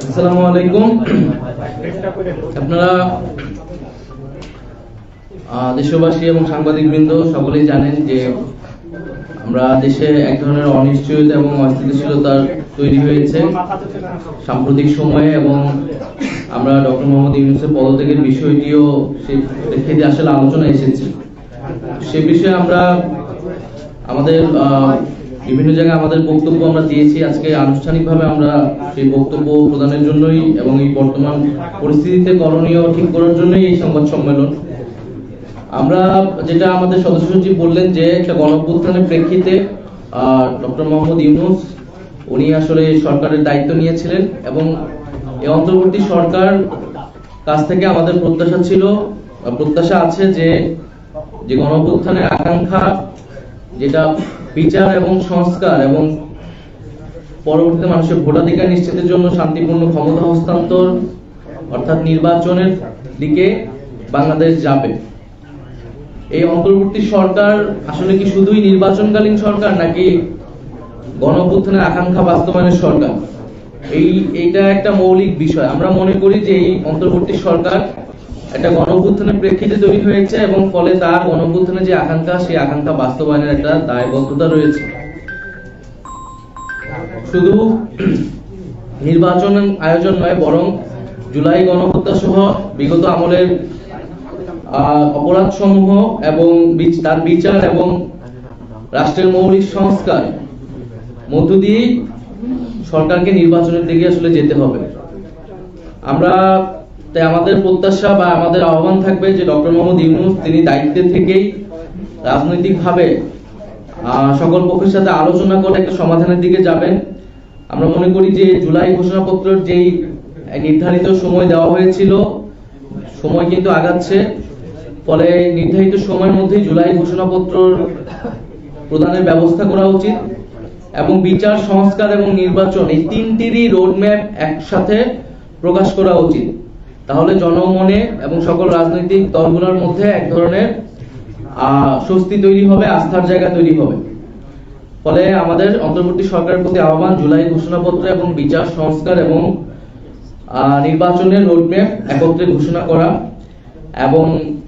আসসালামু আলাইকুম। আপনারা দেশবাসী এবং সাংবাদিকবৃন্দ সকলেই জানেন যে আমরা দেশে এক ধরনের অনিশ্চয়তা এবং অস্থিতিশীলতার তৈরি হয়েছে সাম্প্রতিক সময়ে, এবং আমরা ডক্টর মোহাম্মদ ইউনূসের পদত্যাগের বিষয়টিও সেই প্রেক্ষিতে আসলে আলোচনা এসেছে। সে বিষয়ে আমরা আমাদের বিভিন্ন জায়গায় আমাদের বক্তব্য আমরা দিয়েছি। আজকে আনুষ্ঠানিকভাবে আমরা সেই বক্তব্য প্রদানের জন্যই এবং এই বর্তমান পরিস্থিতিতে করণীয় ঠিক করার জন্যই এই সংবাদ সম্মেলন। আমরা যেটা আমাদের সদস্য সচিব বললেন যে একটা গণঅভ্যুত্থানের প্রেক্ষিতে ডক্টর মোহাম্মদ ইউনূস উনি আসলে সরকারের দায়িত্ব নিয়েছিলেন, এবং এই অন্তর্বর্তী সরকার কাছ থেকে আমাদের প্রত্যাশা আছে যে গণঅভ্যুত্থানের আকাঙ্ক্ষা, যেটা বিচার এবং সংস্কার এবং পরবর্তীতে মানুষের ভোটাধিকার নিশ্চিতের জন্য শান্তিপূর্ণ ক্ষমতা হস্তান্তর অর্থাৎ নির্বাচনের দিকে বাংলাদেশ যাবে। এই অন্তর্বর্তী সরকার আসলে কি শুধুই নির্বাচনকালীন সরকার, নাকি গণঅভ্যুত্থানের আকাঙ্ক্ষা বাস্তবায়নের সরকার? এইটা একটা মৌলিক বিষয়। আমরা মনে করি যে এই অন্তর্বর্তী সরকার একটা গণঅভ্যুত্থানের প্রেক্ষিতে তৈরি হয়েছে, এবং ফলে তার গণঅভ্যুত্থানের যে আকাঙ্ক্ষা, সেই আকাঙ্ক্ষা বাস্তবায়নের একটা দায়বদ্ধতা রয়েছে। শুধু নির্বাচন আয়োজন নয়, বরং জুলাই গণহত্যা সহ বিগত আমলের অপরাধ সমূহ এবং তার বিচার এবং রাষ্ট্রের মৌলিক সংস্কার মধ্য দিয়ে সরকারকে নির্বাচনের দিকে আসলে যেতে হবে। তাই আমাদের প্রত্যাশা বা আমাদের আহ্বান থাকবে যে ডক্টর মোহাম্মদ ইউনূস তিনি দায়িত্বে থেকেই রাজনৈতিকভাবে সকল পক্ষের সাথে আলোচনা করে একটা সমাধানের দিকে যাবেন। আমরা মনে করি যে জুলাই ঘোষণাপত্রের যেই নির্ধারিত সময় দেওয়া হয়েছিল, সময় কিন্তু আগাচ্ছে, ফলে নির্ধারিত সময়ের মধ্যেই জুলাই ঘোষণাপত্র প্রদানের ব্যবস্থা করা উচিত, এবং বিচার, সংস্কার এবং নির্বাচন এই তিনটিরই রোডম্যাপ একসাথে প্রকাশ করা উচিত। তাহলে জনমনে এবং সকল রাজনৈতিক দলগুলোর মধ্যে এক ধরনের স্বস্তি তৈরি হবে, আস্থার জায়গা তৈরি হবে। ফলে আমাদের অন্তর্বর্তী সরকারের প্রতি আহ্বান, জুলাই ঘোষণাপত্র এবং বিচার, সংস্কার এবং নির্বাচনের রোডম্যাপ একত্রে ঘোষণা করা, এবং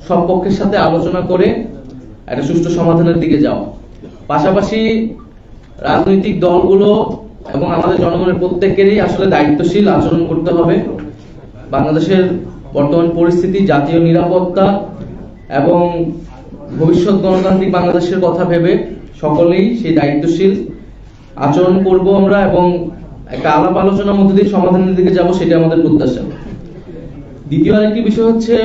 সব পক্ষের সাথে আলোচনা করে একটা সুষ্ঠু সমাধানের দিকে যাওয়া। পাশাপাশি রাজনৈতিক দলগুলো এবং আমাদের জনগণের প্রত্যেকেরই আসলে দায়িত্বশীল আচরণ করতে হবে। বাংলাদেশের বর্তমান পরিস্থিতি, জাতীয় নিরাপত্তা এবং ভবিষ্যৎ গণতান্ত্রিক বাংলাদেশের কথা ভেবে সকলেই সেই দায়িত্বশীল আচরণ করব আমরা, এবং একটা আলাপ আলোচনার মধ্যে দিয়ে সমাধানের দিকে যাব, সেটা আমাদের প্রত্যাশা। দ্বিতীয় আরেকটি বিষয় হচ্ছে,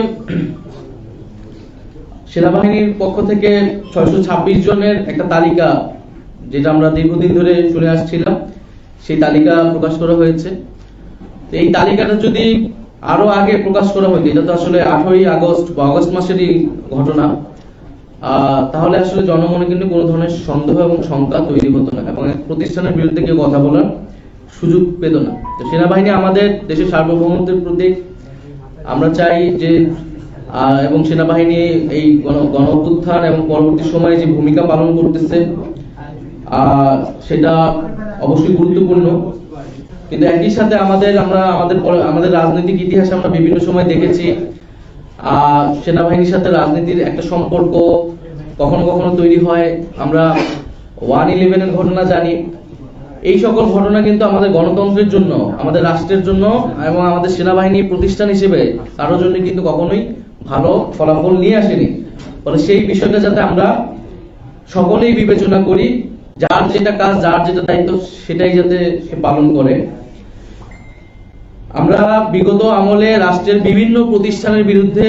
সেনাবাহিনীর পক্ষ থেকে 626 জনের একটা তালিকা, যেটা আমরা দীর্ঘদিন ধরে শুনে আসছিলাম, সেই তালিকা প্রকাশ করা হয়েছে। এই তালিকাটা যদি আরো আগে প্রকাশ করা হতো, এটা তো আসলে 8ই আগস্ট বা আগস্ট মাসেরই ঘটনা, তাহলে আসলে জনমনে কিন্তু কোনো ধরনের সন্দেহ এবং শঙ্কা তৈরি হতো না, এবং প্রতিষ্ঠানের বিরুদ্ধে কেউ কথা বলার সুযোগ পেত না। তো সেনাবাহিনী আমাদের দেশের সার্বভৌমত্বের প্রতীক। আমরা চাই যে এবং সেনাবাহিনী এই গণঅভ্যুত্থান এবং পরবর্তী সময়ে যে ভূমিকা পালন করতেছে সেটা অবশ্যই গুরুত্বপূর্ণ। কিন্তু একই সাথে আমাদের রাজনৈতিক ইতিহাসে আমরা বিভিন্ন সময় দেখেছি সেনাবাহিনীর সাথে রাজনীতির একটা সম্পর্ক কখনো কখনো তৈরি হয়। আমরা 1/11 ঘটনা জানি। এই সকল ঘটনা কিন্তু আমাদের গণতন্ত্রের জন্য, আমাদের রাষ্ট্রের জন্য এবং আমাদের সেনাবাহিনী প্রতিষ্ঠান হিসেবে কারোর জন্য কিন্তু কখনোই ভালো ফলাফল নিয়ে আসেনি। ফলে সেই বিষয়টা যাতে আমরা সকলেই বিবেচনা করি, যার যেটা কাজ, যার যেটা দায়িত্ব, সেটাই যাতে সে পালন করে। আমরা বিগত আমলে রাষ্ট্রের বিভিন্ন প্রতিষ্ঠানের বিরুদ্ধে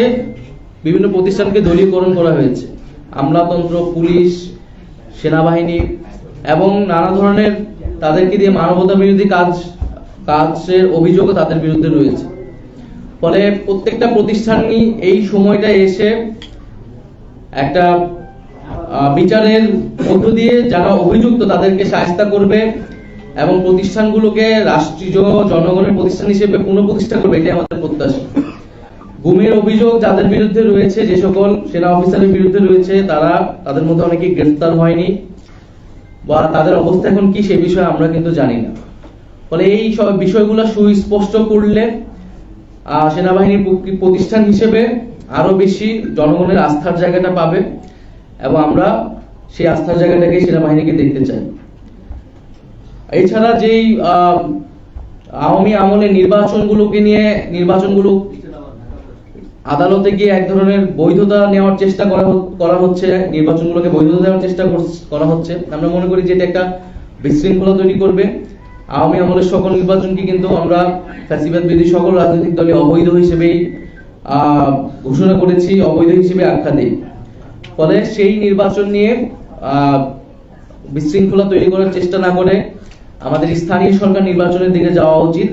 বিভিন্ন প্রতিষ্ঠানকে দলীয়করণ করা হয়েছে। আমলাতন্ত্র, পুলিশ, সেনাবাহিনী এবং নানা ধরনের তাদেরকে দিয়ে মানবতা বিরোধী কাজের অভিযোগও তাদের বিরুদ্ধে রয়েছে। ফলে প্রত্যেকটা প্রতিষ্ঠানই এই সময়টা এসে একটা বিচারের মধ্য দিয়ে যারা অভিযুক্ত তাদেরকে শায়েস্তা করবে, এবং প্রতিষ্ঠানগুলোকে রাষ্ট্রীয় জনগণের প্রতিষ্ঠান হিসেবে পুনঃপ্রতিষ্ঠা করবে, এটাই আমাদের প্রত্যাশা। গুমের অভিযোগ যাদের বিরুদ্ধে রয়েছে, যে সকল সেনা অফিসারের বিরুদ্ধে রয়েছে, তাদের মধ্যে অনেকেই গ্রেফতার হয়নি, বা তাদের অবস্থা এখন কি সে বিষয়ে আমরা কিন্তু জানি না। ফলে এই সব বিষয়গুলো সুস্পষ্ট করলে সেনাবাহিনীর প্রতিষ্ঠান হিসেবে আরো বেশি জনগণের আস্থার জায়গাটা পাবে এবং আমরা সেই আস্থার জায়গাটাকে সেনাবাহিনীকে দেখতে চাই। এছাড়া যেই আওয়ামী আমলে নির্বাচনগুলো আদালতে গিয়ে এক ধরনের বৈধতা নেওয়ার চেষ্টা করা হচ্ছে, নির্বাচনগুলোকে বৈধতা দেওয়ার চেষ্টা করা হচ্ছে। আমরা মনে করি যে এটা একটা বিশৃঙ্খলা তৈরি করবে। আওয়ামী আমলের সকল নির্বাচনকে কিন্তু আমরা ফ্যাসিবাদ বিরোধী সকল রাজনৈতিক দলে অবৈধ হিসেবেই ঘোষণা করেছি, অবৈধ হিসেবে আখ্যা দিই। ফলে সেই নির্বাচন নিয়ে বিশৃঙ্খলা তৈরি করার চেষ্টা না করে আমাদের স্থানীয় সরকার নির্বাচনের দিকে যাওয়া উচিত।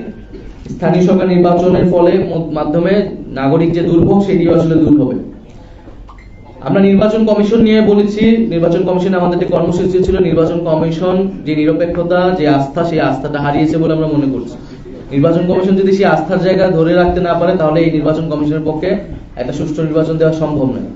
স্থানীয় সরকার নির্বাচনের ফলে মাধ্যমে নাগরিক যে দুর্ভোগ সেটিও আসলে দূর হবে। আমরা নির্বাচন কমিশন নিয়ে বলেছি, নির্বাচন কমিশনে আমাদের যে কর্মসূচি ছিল, নির্বাচন কমিশন যে নিরপেক্ষতা, যে আস্থা, সেই আস্থাটা হারিয়েছে বলে আমরা মনে করছি। নির্বাচন কমিশন যদি সেই আস্থার জায়গা ধরে রাখতে না পারে তাহলে এই নির্বাচন কমিশনের পক্ষে একটা সুষ্ঠু নির্বাচন দেওয়া সম্ভব নয়।